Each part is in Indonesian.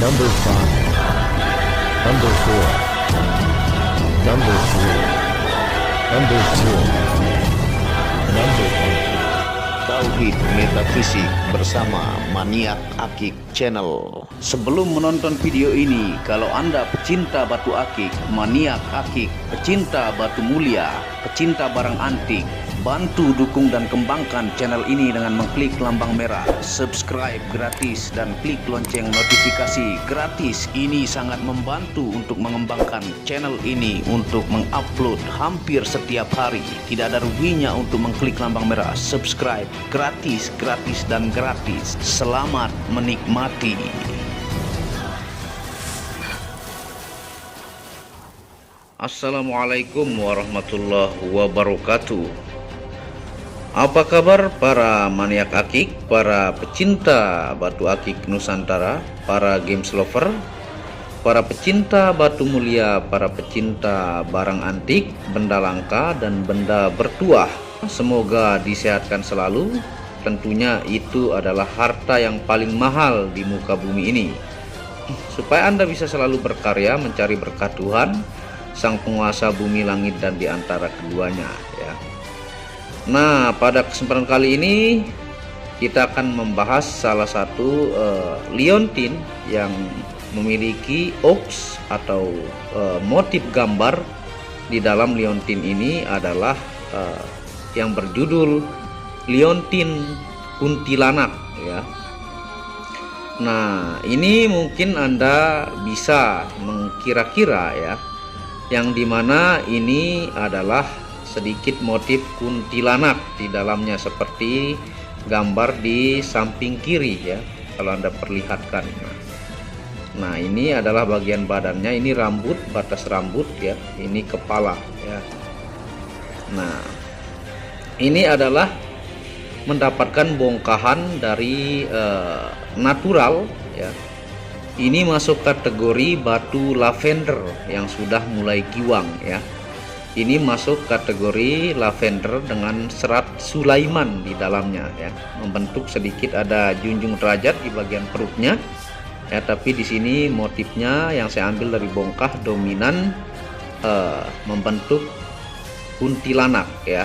Number 5, Number 4, Number 3, Number 2, Number 1. Tauhid Metafisik bersama Maniak Akik Channel. Sebelum menonton video ini, kalau Anda pecinta batu akik, maniak akik, pecinta batu mulia, pecinta barang antik, bantu dukung dan kembangkan channel ini dengan mengklik lambang merah, subscribe gratis dan klik lonceng notifikasi gratis. Ini sangat membantu untuk mengembangkan channel ini untuk mengupload hampir setiap hari. Tidak ada ruginya untuk mengklik lambang merah, subscribe gratis, gratis dan gratis. Selamat menikmati. Assalamualaikum warahmatullahi wabarakatuh. Apa kabar para maniak akik, para pecinta batu akik Nusantara, para games lover, para pecinta batu mulia, para pecinta barang antik, benda langka dan benda bertuah. Semoga disehatkan selalu. Tentunya itu adalah harta yang paling mahal di muka bumi ini. Supaya Anda bisa selalu berkarya mencari berkat Tuhan, Sang Penguasa bumi langit dan di antara keduanya, ya. Nah, pada kesempatan kali ini kita akan membahas salah satu liontin yang memiliki oaks atau motif gambar di dalam liontin ini adalah yang berjudul liontin kuntilanak, ya. Nah, ini mungkin Anda bisa mengkira-kira, ya, yang dimana ini adalah sedikit motif kuntilanak di dalamnya seperti gambar di samping kiri, ya, kalau Anda perlihatkan. Nah, ini adalah bagian badannya, ini rambut, batas rambut, ya, ini kepala, ya. Nah, ini adalah mendapatkan bongkahan dari natural, ya. Ini masuk kategori batu lavender yang sudah mulai giwang, ya. Ini masuk kategori lavender dengan serat Sulaiman di dalamnya, ya. Membentuk sedikit ada junjung derajat di bagian perutnya, ya. Tapi di sini motifnya yang saya ambil dari bongkah dominan membentuk kuntilanak, ya.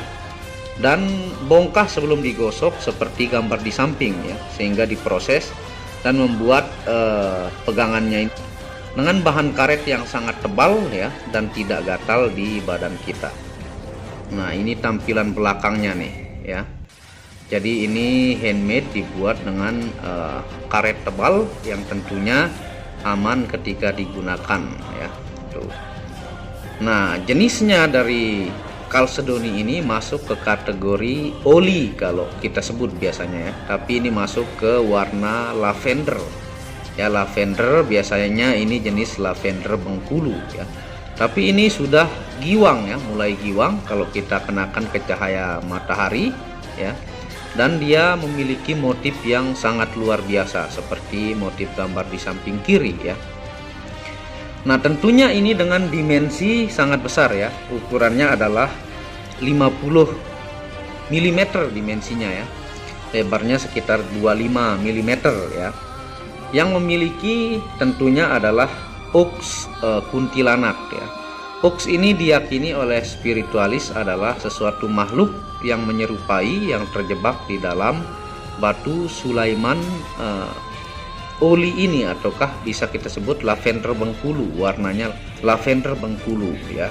Dan bongkah sebelum digosok seperti gambar di samping, ya, sehingga diproses dan membuat pegangannya ini dengan bahan karet yang sangat tebal, ya, dan tidak gatal di badan kita. Nah, ini tampilan belakangnya nih, ya. Jadi ini handmade, dibuat dengan karet tebal yang tentunya aman ketika digunakan, ya. Tuh. Nah, jenisnya dari Chalcedony ini masuk ke kategori oli kalau kita sebut biasanya, ya. Tapi ini masuk ke warna lavender, ya. Lavender biasanya ini jenis lavender Bengkulu, ya. Tapi ini sudah giwang, ya, mulai giwang kalau kita kenakan ke cahaya matahari, ya. Dan dia memiliki motif yang sangat luar biasa seperti motif gambar di samping kiri, ya. Nah, tentunya ini dengan dimensi sangat besar, ya. Ukurannya adalah 50 mm dimensinya, ya. Lebarnya sekitar 25 mm, ya. Yang memiliki tentunya adalah oaks kuntilanak, ya. Oaks ini diyakini oleh spiritualis adalah sesuatu makhluk yang menyerupai yang terjebak di dalam batu Sulaiman oli ini, ataukah bisa kita sebut lavender Bengkulu, warnanya lavender Bengkulu, ya.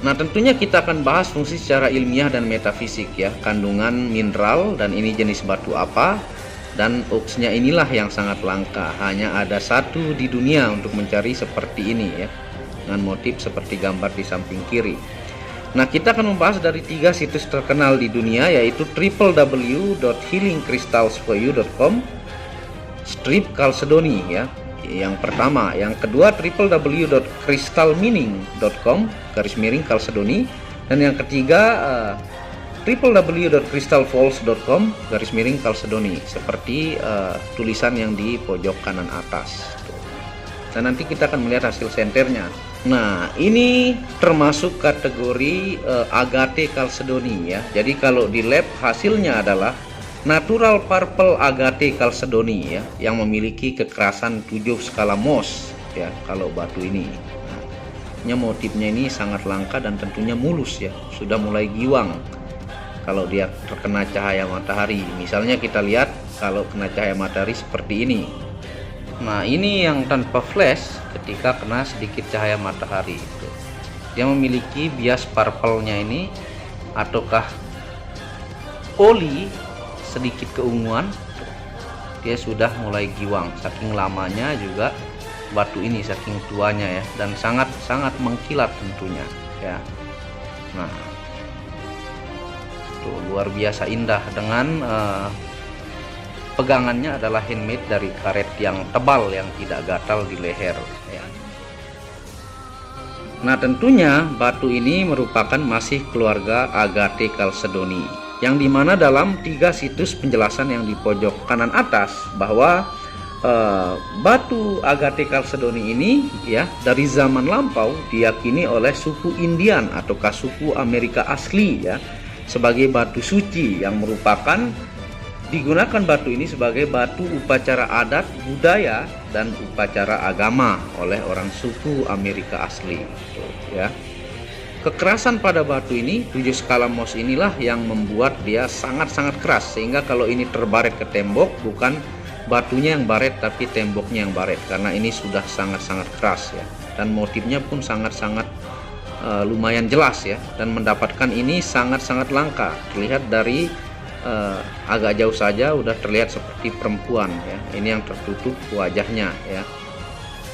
Nah, tentunya kita akan bahas fungsi secara ilmiah dan metafisik, ya, kandungan mineral dan ini jenis batu apa, dan oaksnya inilah yang sangat langka, hanya ada satu di dunia untuk mencari seperti ini, ya, dengan motif seperti gambar di samping kiri. Nah, kita akan membahas dari 3 situs terkenal di dunia, yaitu www.healingcrystalsforyou.com, strip Chalcedony, ya, yang pertama. Yang kedua www.crystalmining.com _Chalcedony, dan yang ketiga www.crystalfalls.com _Chalcedony, seperti tulisan yang di pojok kanan atas. Dan nanti kita akan melihat hasil senternya. Nah, ini termasuk kategori Agate Chalcedony, ya. Jadi kalau di lab hasilnya adalah natural purple agate chalcedony ya, yang memiliki kekerasan 7 skala Mohs ya kalau batu ini. Motifnya ini sangat langka dan tentunya mulus ya, sudah mulai giwang kalau dia terkena cahaya matahari. Misalnya kita lihat kalau kena cahaya matahari seperti ini. Nah, ini yang tanpa flash ketika kena sedikit cahaya matahari itu. Dia memiliki bias purple-nya ini ataukah oli sedikit keunguan. Dia sudah mulai giwang saking lamanya juga batu ini, saking tuanya ya, dan sangat mengkilat tentunya ya. Nah, tuh luar biasa indah dengan pegangannya adalah handmade dari karet yang tebal yang tidak gatal di leher ya. Nah, tentunya batu ini merupakan masih keluarga agate chalcedony, yang dimana dalam 3 situs penjelasan yang di pojok kanan atas bahwa batu agate chalcedony ini ya dari zaman lampau diyakini oleh suku Indian ataukah suku Amerika asli ya sebagai batu suci, yang merupakan digunakan batu ini sebagai batu upacara adat, budaya, dan upacara agama oleh orang suku Amerika asli ya. Kekerasan pada batu ini 7 skala Mohs inilah yang membuat dia sangat keras, sehingga kalau ini terbaret ke tembok bukan batunya yang baret tapi temboknya yang baret, karena ini sudah sangat keras ya, dan motifnya pun sangat lumayan jelas ya, dan mendapatkan ini sangat langka. Terlihat dari agak jauh saja udah terlihat seperti perempuan ya, ini yang tertutup wajahnya ya.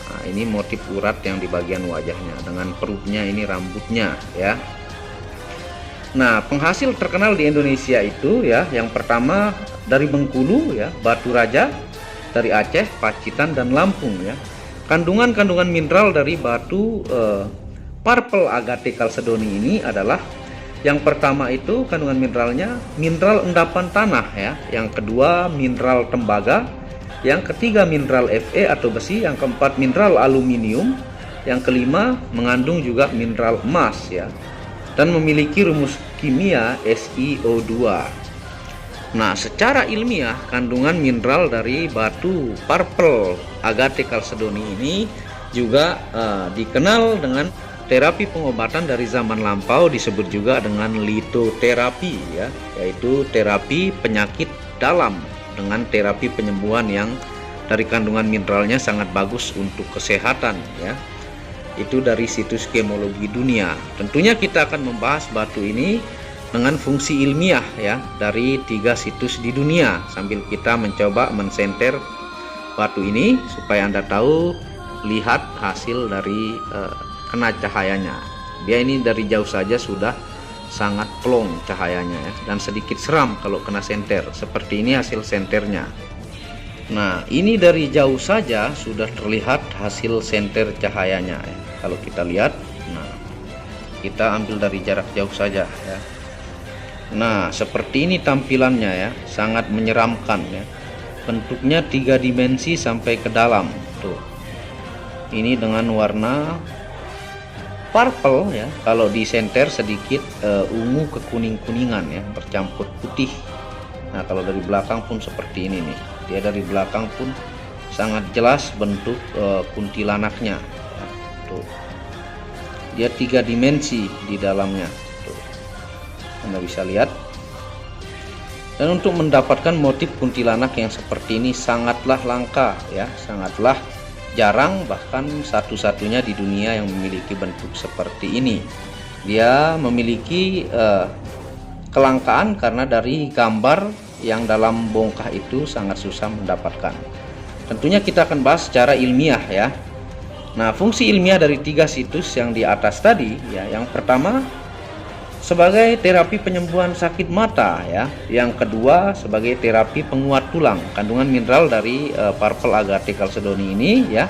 Nah, ini motif urat yang di bagian wajahnya, dengan perutnya ini rambutnya ya. Nah, penghasil terkenal di Indonesia itu ya, yang pertama dari Bengkulu ya, Batu Raja, dari Aceh, Pacitan, dan Lampung ya. Kandungan mineral dari batu purple agate chalcedony ini adalah, yang pertama itu kandungan mineralnya mineral endapan tanah ya, yang kedua mineral tembaga, yang ketiga mineral Fe atau besi, yang keempat mineral aluminium, yang kelima mengandung juga mineral emas ya, dan memiliki rumus kimia SiO2. Nah, secara ilmiah kandungan mineral dari batu purple agate chalcedony ini juga dikenal dengan terapi pengobatan dari zaman lampau, disebut juga dengan litoterapi ya, yaitu terapi penyakit dalam dengan terapi penyembuhan yang dari kandungan mineralnya sangat bagus untuk kesehatan ya. Itu dari situs gemologi dunia. Tentunya kita akan membahas batu ini dengan fungsi ilmiah ya dari 3 situs di dunia, sambil kita mencoba mensenter batu ini supaya Anda tahu lihat hasil dari kena cahayanya. Dia ini dari jauh saja sudah sangat plong cahayanya ya, dan sedikit seram kalau kena senter. Seperti ini hasil senternya. Nah, ini dari jauh saja sudah terlihat hasil senter cahayanya ya. Kalau kita lihat, nah kita ambil dari jarak jauh saja ya. Nah, seperti ini tampilannya ya, sangat menyeramkan ya. Bentuknya 3 dimensi sampai ke dalam tuh. Ini dengan warna purple ya, kalau di senter sedikit ungu ke kuning-kuningan ya, bercampur putih. Nah, kalau dari belakang pun seperti ini nih, dia dari belakang pun sangat jelas bentuk kuntilanaknya ya, tuh. Dia 3 dimensi di dalamnya tuh. Anda bisa lihat. Dan untuk mendapatkan motif kuntilanak yang seperti ini sangatlah langka ya, sangatlah jarang, bahkan satu-satunya di dunia yang memiliki bentuk seperti ini. Dia memiliki kelangkaan karena dari gambar yang dalam bongkah itu sangat susah mendapatkan. Tentunya kita akan bahas secara ilmiah ya. Nah, fungsi ilmiah dari 3 situs yang di atas tadi ya, yang pertama sebagai terapi penyembuhan sakit mata ya, yang kedua sebagai terapi penguat tulang. Kandungan mineral dari purple agate chalcedony ini ya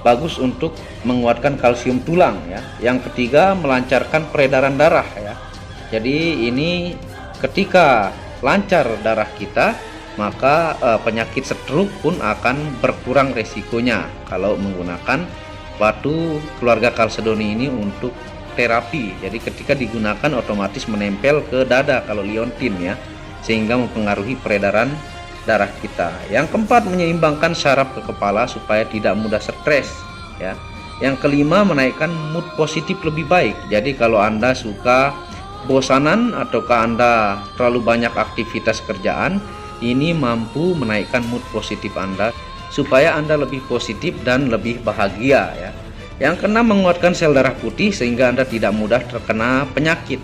bagus untuk menguatkan kalsium tulang ya. Yang ketiga melancarkan peredaran darah ya. Jadi ini ketika lancar darah kita, maka penyakit stroke pun akan berkurang resikonya kalau menggunakan batu keluarga chalcedony ini untuk terapi. Jadi ketika digunakan otomatis menempel ke dada kalau liontin ya. sehingga mempengaruhi peredaran darah kita. Yang keempat, menyeimbangkan syaraf ke kepala supaya tidak mudah stres ya. Yang kelima, menaikkan mood positif lebih baik. Jadi kalau Anda suka bosanan ataukah Anda terlalu banyak aktivitas kerjaan, ini mampu menaikkan mood positif Anda supaya Anda lebih positif dan lebih bahagia ya. Yang keenam, menguatkan sel darah putih sehingga Anda tidak mudah terkena penyakit,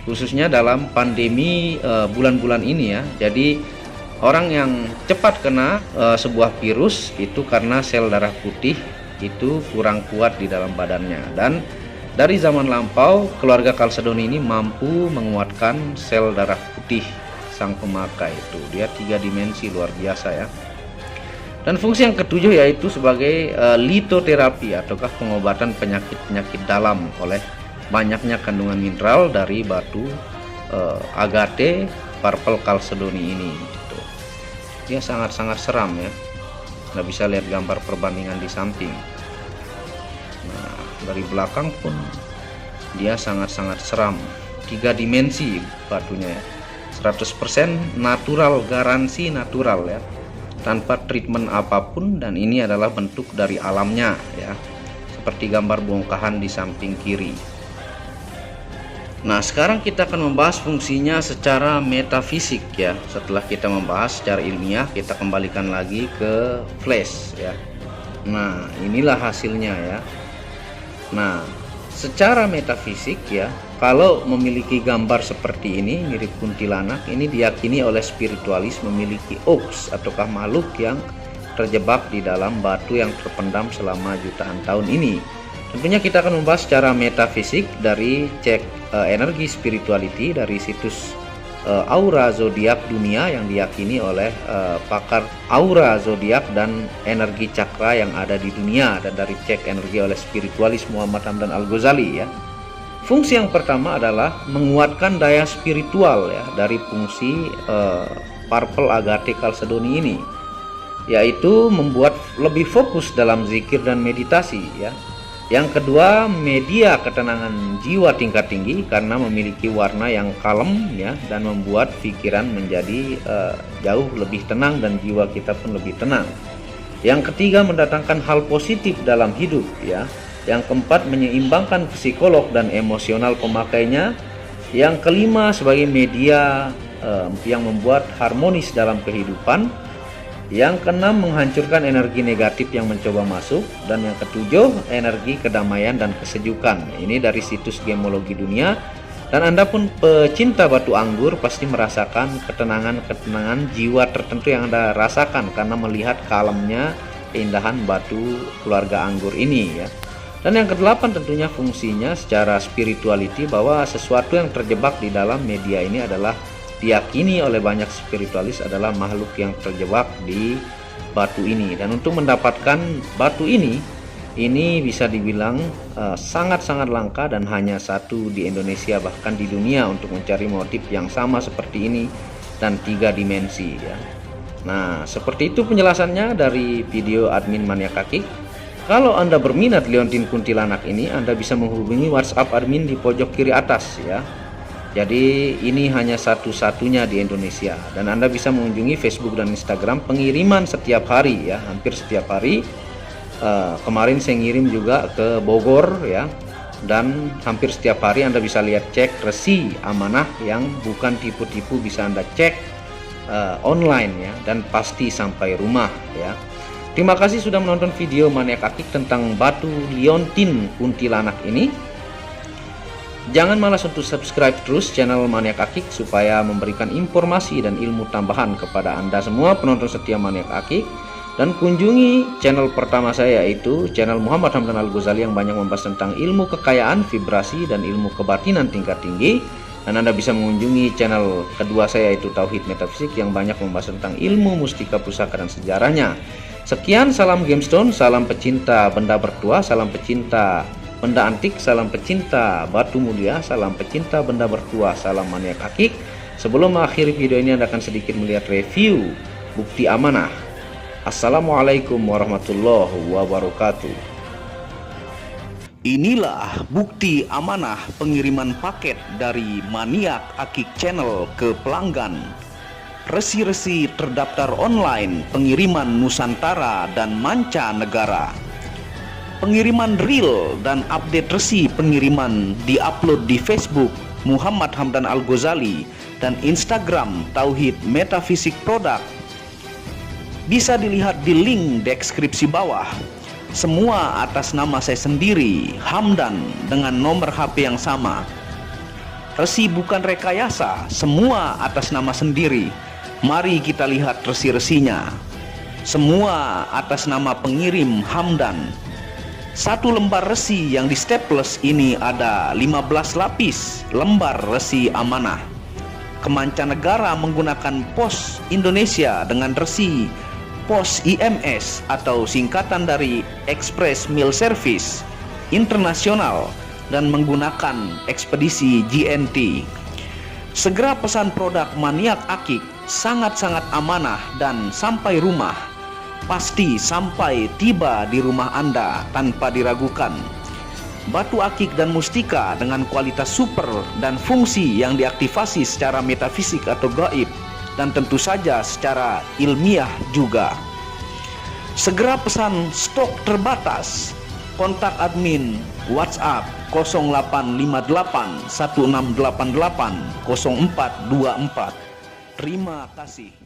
khususnya dalam pandemi bulan-bulan ini ya. Jadi orang yang cepat kena sebuah virus itu karena sel darah putih itu kurang kuat di dalam badannya. Dan dari zaman lampau, keluarga Chalcedony ini mampu menguatkan sel darah putih sang pemakai itu. Dia 3 dimensi, luar biasa ya. Dan fungsi yang ketujuh yaitu sebagai litoterapi ataukah pengobatan penyakit-penyakit dalam oleh banyaknya kandungan mineral dari batu agate purple Chalcedony ini gitu. Dia sangat-sangat seram ya. Nggak bisa lihat gambar perbandingan di samping. Nah, dari belakang pun dia sangat-sangat seram. 3 dimensi batunya ya. 100% natural, garansi natural ya, tanpa treatment apapun, dan ini adalah bentuk dari alamnya ya, seperti gambar bongkahan di samping kiri. Nah, sekarang kita akan membahas fungsinya secara metafisik ya. Setelah kita membahas secara ilmiah, kita kembalikan lagi ke flash ya. Nah, inilah hasilnya ya. Nah, secara metafisik ya, kalau memiliki gambar seperti ini mirip kuntilanak, ini diyakini oleh spiritualis memiliki oks ataukah makhluk yang terjebak di dalam batu yang terpendam selama jutaan tahun ini. Tentunya kita akan membahas secara metafisik dari cek energi spirituality dari situs aura zodiak dunia yang diyakini oleh pakar aura zodiak dan energi cakra yang ada di dunia, dan dari cek energi oleh spiritualis Muhammad Hamdan Al-Ghazali ya. Fungsi yang pertama adalah menguatkan daya spiritual ya dari fungsi purple agate Chalcedony ini, yaitu membuat lebih fokus dalam zikir dan meditasi ya. Yang kedua, media ketenangan jiwa tingkat tinggi karena memiliki warna yang kalem ya, dan membuat pikiran menjadi jauh lebih tenang dan jiwa kita pun lebih tenang. Yang ketiga, mendatangkan hal positif dalam hidup ya. Yang keempat, menyeimbangkan psikolog dan emosional pemakainya. Yang kelima, sebagai media yang membuat harmonis dalam kehidupan. Yang keenam, menghancurkan energi negatif yang mencoba masuk. Dan yang ketujuh, energi kedamaian dan kesejukan. Ini dari situs Gemologi Dunia. Dan Anda pun pecinta batu anggur pasti merasakan ketenangan jiwa tertentu yang Anda rasakan karena melihat kalemnya keindahan batu keluarga anggur ini ya. Dan yang kedelapan, tentunya fungsinya secara spirituality, bahwa sesuatu yang terjebak di dalam media ini adalah diyakini oleh banyak spiritualis adalah makhluk yang terjebak di batu ini. Dan untuk mendapatkan batu ini bisa dibilang sangat-sangat langka dan hanya satu di Indonesia, bahkan di dunia, untuk mencari motif yang sama seperti ini dan 3 dimensi ya. Nah, seperti itu penjelasannya dari video admin Maniak Akik. Kalau Anda berminat liontin kuntilanak ini, Anda bisa menghubungi WhatsApp admin di pojok kiri atas ya. Jadi ini hanya satu-satunya di Indonesia, dan Anda bisa mengunjungi Facebook dan Instagram pengiriman setiap hari ya, hampir setiap hari. Kemarin saya ngirim juga ke Bogor ya, dan hampir setiap hari Anda bisa lihat cek resi amanah yang bukan tipu-tipu, bisa Anda cek online ya, dan pasti sampai rumah ya. Terima kasih sudah menonton video Maniak Akik tentang batu liontin kuntilanak ini. Jangan malas untuk subscribe terus channel Maniak Akik supaya memberikan informasi dan ilmu tambahan kepada Anda semua penonton setia Maniak Akik. Dan kunjungi channel pertama saya, yaitu channel Muhammad Hamdan Al-Ghazali, yang banyak membahas tentang ilmu kekayaan, vibrasi, dan ilmu kebatinan tingkat tinggi. Dan Anda bisa mengunjungi channel kedua saya, yaitu Tauhid Metafisik, yang banyak membahas tentang ilmu mustika pusaka dan sejarahnya. Sekian, salam gemstone, salam pecinta benda bertuah, salam pecinta benda antik, salam pecinta batu mulia, salam pecinta benda bertuah, salam Maniak Akik. Sebelum mengakhiri video ini, Anda akan sedikit melihat review bukti amanah. Assalamualaikum warahmatullahi wabarakatuh. Inilah bukti amanah pengiriman paket dari Maniak Akik Channel ke pelanggan. resi-resi terdaftar online pengiriman Nusantara dan mancanegara. Pengiriman real dan update resi pengiriman diupload di Facebook Muhammad Hamdan Al-Ghazali dan Instagram Tauhid Metafisik Produk. Bisa dilihat di link deskripsi bawah. Semua atas nama saya sendiri, Hamdan, dengan nomor HP yang sama. Resi bukan rekayasa, semua atas nama sendiri. Mari kita lihat resi-resinya. Semua atas nama pengirim Hamdan. Satu lembar resi yang di staples ini ada 15 lapis lembar resi amanah. Kemancanegara menggunakan pos Indonesia dengan resi pos IMS atau singkatan dari Express Mail Service Internasional dan menggunakan ekspedisi GNT. Segera pesan produk maniak akik, sangat-sangat amanah dan sampai rumah. Pasti sampai tiba di rumah Anda tanpa diragukan. Batu akik dan mustika dengan kualitas super dan fungsi yang diaktifasi secara metafisik atau gaib dan tentu saja secara ilmiah juga. Segera pesan, stok terbatas. Kontak admin WhatsApp 0858 1688 0424. Terima kasih.